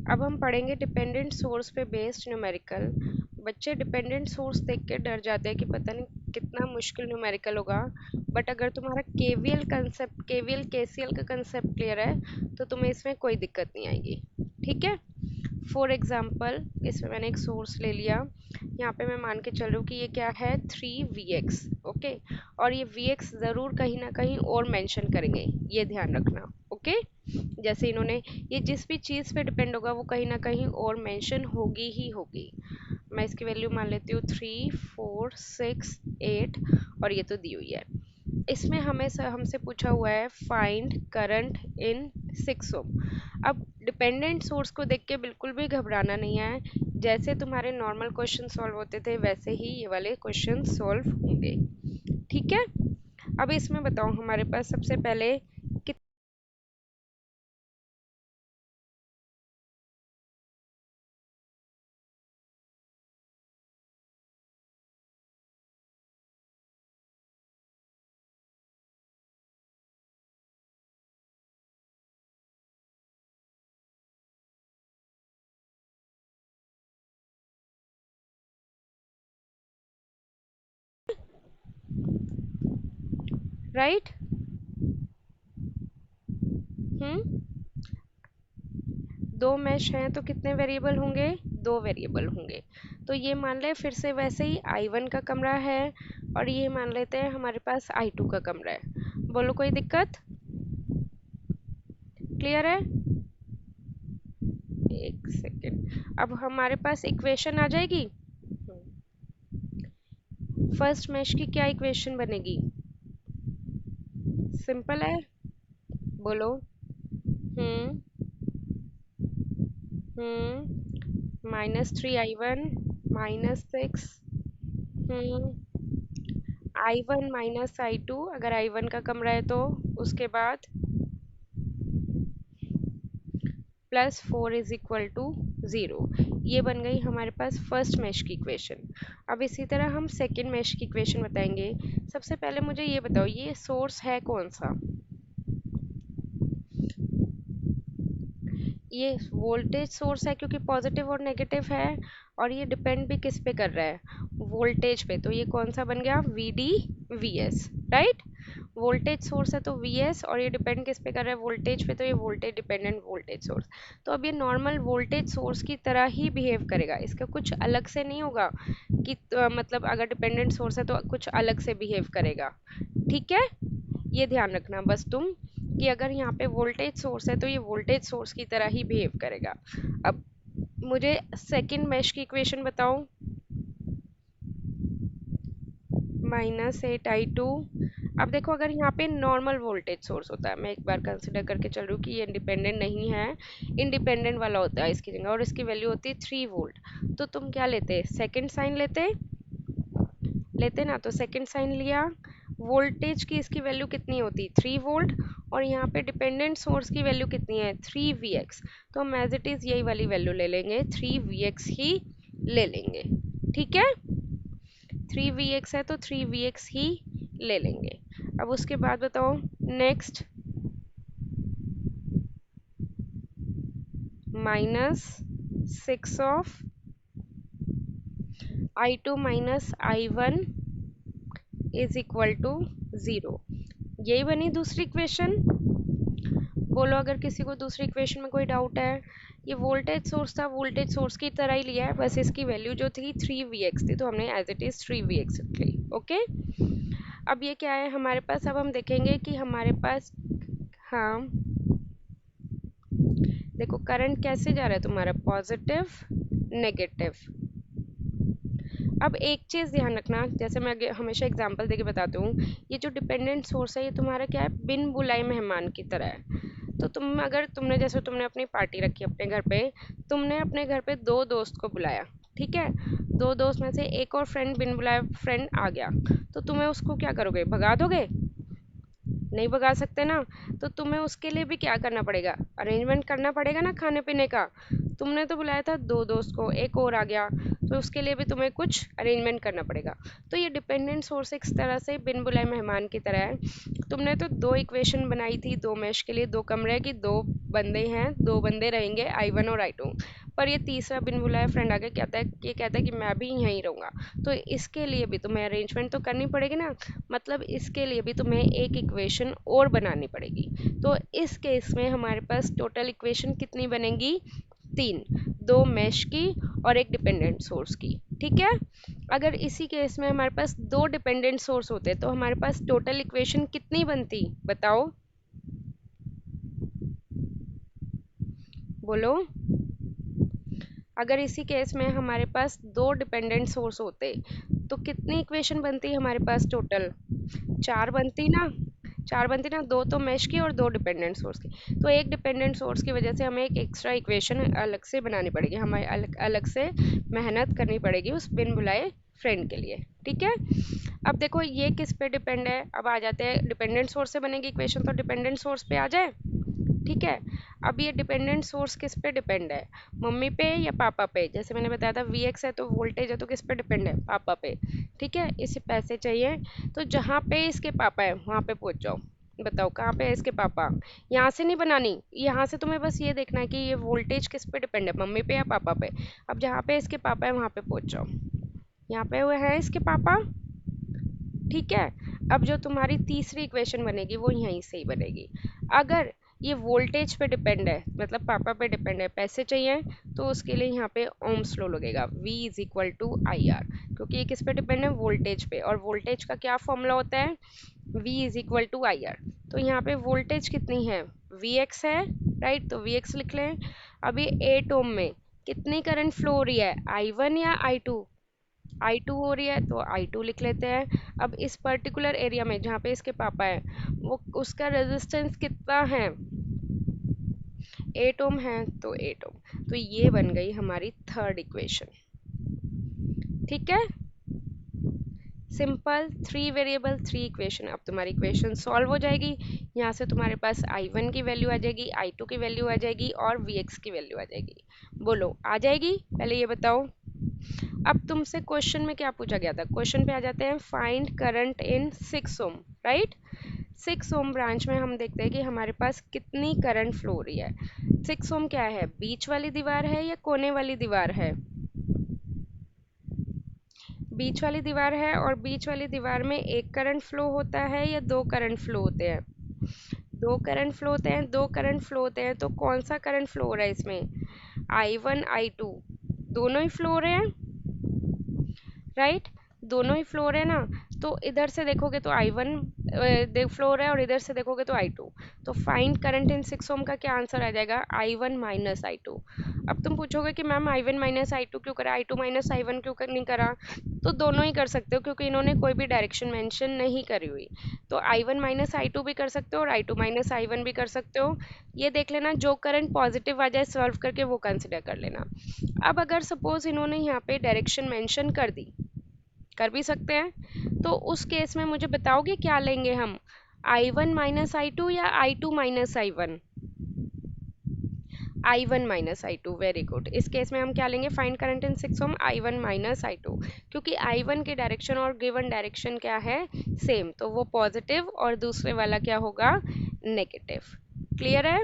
अब हम पढ़ेंगे डिपेंडेंट सोर्स पे बेस्ड न्यूमेरिकल। बच्चे डिपेंडेंट सोर्स देख के डर जाते हैं कि पता नहीं कितना मुश्किल न्यूमेरिकल होगा, बट अगर तुम्हारा केवीएल कंसेप्ट, केवीएल केसीएल का कंसेप्ट क्लियर है तो तुम्हें इसमें कोई दिक्कत नहीं आएगी। ठीक है। फॉर एग्जाम्पल इसमें मैंने एक सोर्स ले लिया, यहाँ पे मैं मान के चल रही हूँ कि ये क्या है 3vx। ओके, और ये vx ज़रूर कहीं ना कहीं और मेंशन करेंगे, ये ध्यान रखना। ओके, जैसे इन्होंने, ये जिस भी चीज़ पे डिपेंड होगा वो कहीं ना कहीं और मेंशन होगी ही होगी। मैं इसकी वैल्यू मान लेती हूँ 3 4 6 8, और ये तो दी हुई है। इसमें हमें हमसे पूछा हुआ है फाइंड करंट इन 6 ओम। अब डिपेंडेंट सोर्स को देख के बिल्कुल भी घबराना नहीं है, जैसे तुम्हारे नॉर्मल क्वेश्चन सॉल्व होते थे वैसे ही ये वाले क्वेश्चन सॉल्व होंगे। ठीक है। अब इसमें बताओ हमारे पास सबसे पहले राइट। हम्म, दो मैश हैं तो कितने वेरिएबल होंगे, दो वेरिएबल होंगे। तो ये मान ले फिर से वैसे ही I1 का कमरा है, और ये मान लेते हैं हमारे पास I2 का कमरा है। बोलो कोई दिक्कत, क्लियर है। एक सेकेंड, अब हमारे पास इक्वेशन आ जाएगी। फर्स्ट मैश की क्या इक्वेशन बनेगी, सिंपल है, बोलो। हम्म -3I1 -6, I1 -I2 अगर I1 का कमरा है तो, उसके बाद +4 = 0। ये बन गई हमारे पास फर्स्ट मैश की इक्वेशन। अब इसी तरह हम सेकंड मैश की इक्वेशन बताएंगे। सबसे पहले मुझे ये बताओ ये सोर्स है कौन सा, ये वोल्टेज सोर्स है क्योंकि पॉजिटिव और नेगेटिव है, और ये डिपेंड भी किस पे कर रहा है, वोल्टेज पे। तो ये कौन सा बन गया VD VS, right. Voltage source है तो VS, और ये डिपेंड किस पे कर रहा है, वोल्टेज पे, तो ये वोल्टेज डिपेंडेंट वोल्टेज सोर्स। तो अब ये नॉर्मल वोल्टेज सोर्स की तरह ही बिहेव करेगा, इसका कुछ अलग से नहीं होगा कि मतलब अगर डिपेंडेंट सोर्स है तो कुछ अलग से बिहेव करेगा। ठीक है, ये ध्यान रखना बस तुम, कि अगर यहाँ पे वोल्टेज सोर्स है तो ये वोल्टेज सोर्स की तरह ही बिहेव करेगा। अब मुझे सेकंड मैश की इक्वेशन बताओ। -8I2। अब देखो अगर यहाँ पे नॉर्मल वोल्टेज सोर्स होता है, मैं एक बार कंसिडर करके चल रही हूँ कि ये इंडिपेंडेंट नहीं है, इंडिपेंडेंट वाला होता है इसकी जगह, और इसकी वैल्यू होती है 3 वोल्ट, तो तुम क्या लेते, सेकंड साइन लेते, लेते ना, तो सेकंड साइन लिया। वोल्टेज की इसकी वैल्यू कितनी होती, 3 वोल्ट, और यहाँ पे डिपेंडेंट सोर्स की वैल्यू कितनी है 3Vx, तो हम एज इट इज यही वाली वैल्यू ले लेंगे, 3Vx ही ले लेंगे। ठीक है, 3Vx है तो 3Vx ही ले लेंगे। अब उसके बाद बताओ नेक्स्ट, -6 I2 -I1 = 0। यही बनी दूसरी इक्वेशन। बोलो अगर किसी को दूसरी इक्वेशन में कोई डाउट है। ये वोल्टेज सोर्स था, वोल्टेज सोर्स की तरह ही लिया है, बस इसकी वैल्यू जो थी 3Vx थी, तो हमने एज इट इज 3Vx रख ली। ओके, अब ये क्या है हमारे पास, अब हम देखेंगे कि हमारे पास, हाँ देखो करंट कैसे जा रहा है तुम्हारा, पॉजिटिव नेगेटिव। अब एक चीज़ ध्यान रखना, जैसे मैं हमेशा एग्जांपल देके बताती हूँ, ये जो डिपेंडेंट सोर्स है ये तुम्हारा क्या है, बिन बुलाए मेहमान की तरह है। तो तुम अगर तुमने जैसे तुमने अपनी पार्टी रखी अपने घर पे, तुमने अपने घर पे दो दोस्त को बुलाया, ठीक है, दो दोस्त में से एक और फ्रेंड बिन बुलाए फ्रेंड आ गया, तो तुम्हें उसको क्या करोगे, भगा दोगे, नहीं भगा सकते ना। तो तुम्हें उसके लिए भी क्या करना पड़ेगा, अरेंजमेंट करना पड़ेगा ना खाने पीने का। तुमने तो बुलाया था दो दोस्त को, एक और आ गया, तो उसके लिए भी तुम्हें कुछ अरेंजमेंट करना पड़ेगा। तो ये डिपेंडेंट सोर्स एक तरह से बिन बुलाए मेहमान की तरह है। तुमने तो दो इक्वेशन बनाई थी, दो मैश के लिए, दो कमरे की, दो बंदे हैं, दो बंदे रहेंगे I1 और I2, पर ये तीसरा बिन बुलाए फ्रेंड आके कहता है, ये कहता है कि मैं भी यहीं रहूँगा, तो इसके लिए भी तुम्हें अरेंजमेंट तो करनी पड़ेगी ना, मतलब इसके लिए भी तुम्हें एक इक्वेशन और बनानी पड़ेगी। तो इस केस में हमारे पास टोटल इक्वेशन कितनी बनेगी, तीन, दो मैश की और एक डिपेंडेंट सोर्स की, ठीक है। अगर इसी केस में हमारे पास दो डिपेंडेंट सोर्स होते तो हमारे पास टोटल इक्वेशन कितनी बनती, बताओ, बोलो। अगर इसी केस में हमारे पास दो डिपेंडेंट सोर्स होते तो कितनी इक्वेशन बनती हमारे पास टोटल, चार बनती ना, चार बनती ना, दो तो मैश की और दो डिपेंडेंट सोर्स की। तो एक डिपेंडेंट सोर्स की वजह से हमें एक एक्स्ट्रा इक्वेशन अलग से बनानी पड़ेगी, हमें अलग से मेहनत करनी पड़ेगी उस बिन बुलाए फ्रेंड के लिए, ठीक है। अब देखो ये किस पे डिपेंड है, अब आ जाते हैं डिपेंडेंट सोर्स से बनेगी इक्वेशन, तो डिपेंडेंट सोर्स पे आ जाए, ठीक है। अब ये डिपेंडेंट सोर्स किस पे डिपेंड है, मम्मी पे या पापा पे, जैसे मैंने बताया था Vx है तो वोल्टेज है, तो किस पे डिपेंड है, पापा पे, ठीक है। इसे पैसे चाहिए, तो जहाँ पे इसके पापा है वहाँ पे पहुँच जाओ, बताओ कहाँ पे है इसके पापा, यहाँ से नहीं बनानी, यहाँ से तुम्हें बस ये देखना है कि ये वोल्टेज किस पे डिपेंड है, मम्मी पे या पापा पे। अब जहाँ पे इसके पापा है वहाँ पे पहुँच जाओ, यहाँ पे हुए हैं इसके पापा, ठीक है। अब जो तुम्हारी तीसरी इक्वेशन बनेगी वो यहीं से ही बनेगी। अगर ये वोल्टेज पे डिपेंड है, मतलब पापा पे डिपेंड है, पैसे चाहिए, तो उसके लिए यहाँ पे ओम्स लॉ लगेगा, V is equal to I R, क्योंकि ये किस पे डिपेंड है, वोल्टेज पे, और वोल्टेज का क्या फॉर्मूला होता है, V is equal to I R. तो यहाँ पे वोल्टेज कितनी है, Vx है, राइट, तो Vx लिख लें। अभी 8 ओम में कितनी करंट फ्लो हो रही है, I1 या I2, I2 हो रही है, तो I2 लिख लेते हैं। अब इस पर्टिकुलर एरिया में जहाँ पे इसके पापा है, वो उसका रेजिस्टेंस कितना है, 8 ओम है, तो 8 ओम, तो ये बन गई हमारी थर्ड इक्वेशन, ठीक है। Simple, three variable three equation. अब तुम्हारी इक्वेशन सॉल्व हो जाएगी, यहाँ से तुम्हारे पास I1 की वैल्यू आ जाएगी, I2 की वैल्यू आ जाएगी और Vx की वैल्यू आ जाएगी, बोलो आ जाएगी, पहले ये बताओ। अब तुमसे क्वेश्चन में क्या पूछा गया था, क्वेश्चन पे आ जाते हैं, find current in 6 ohm, right. 6 ohm branch में हम देखते हैं कि हमारे पास कितनी करंट फ्लो हो रही है। 6 ओम क्या है, बीच वाली दीवार है या कोने वाली दीवार है, बीच वाली दीवार है, और बीच वाली दीवार में एक करंट फ्लो होता है या दो करंट फ्लो होते हैं, दो करंट फ्लो होते हैं, दो करंट फ्लो होते हैं, तो कौन सा करंट फ्लो हो रहा है इसमें, I1 I2 दोनों ही फ्लो हो रहे हैं, राइट, दोनों ही फ्लो हो रहे हैं ना। तो इधर से देखोगे तो I1 फ्लो हो रहा है और इधर से देखोगे तो I2, तो फाइंड करंट इन 6 ओम का क्या आंसर आ जाएगा, I1 माइनस I2। अब तुम पूछोगे कि मैम I1 माइनस I2 क्यों करा, I2 माइनस I1 क्यों नहीं करा, तो दोनों ही कर सकते हो क्योंकि इन्होंने कोई भी डायरेक्शन मेंशन नहीं करी हुई, तो I1 माइनस I2 भी कर सकते हो और I2 माइनस I1 भी कर सकते हो। ये देख लेना जो करंट पॉजिटिव आ जाए सॉल्व करके वो कंसिडर कर लेना। अब अगर सपोज इन्होंने यहाँ पे डायरेक्शन मेंशन कर दी, कर भी सकते हैं, तो उस केस में मुझे बताओगे क्या लेंगे हम, I1 माइनस I2 या I2 minus I1, I1 minus I2, very good. इस केस में हम क्या लेंगे, find current in 6 ohm, I1 minus I2, क्योंकि I1 की डायरेक्शन और गिवन डायरेक्शन क्या है, सेम, तो वो पॉजिटिव और दूसरे वाला क्या होगा, नेगेटिव। क्लियर है।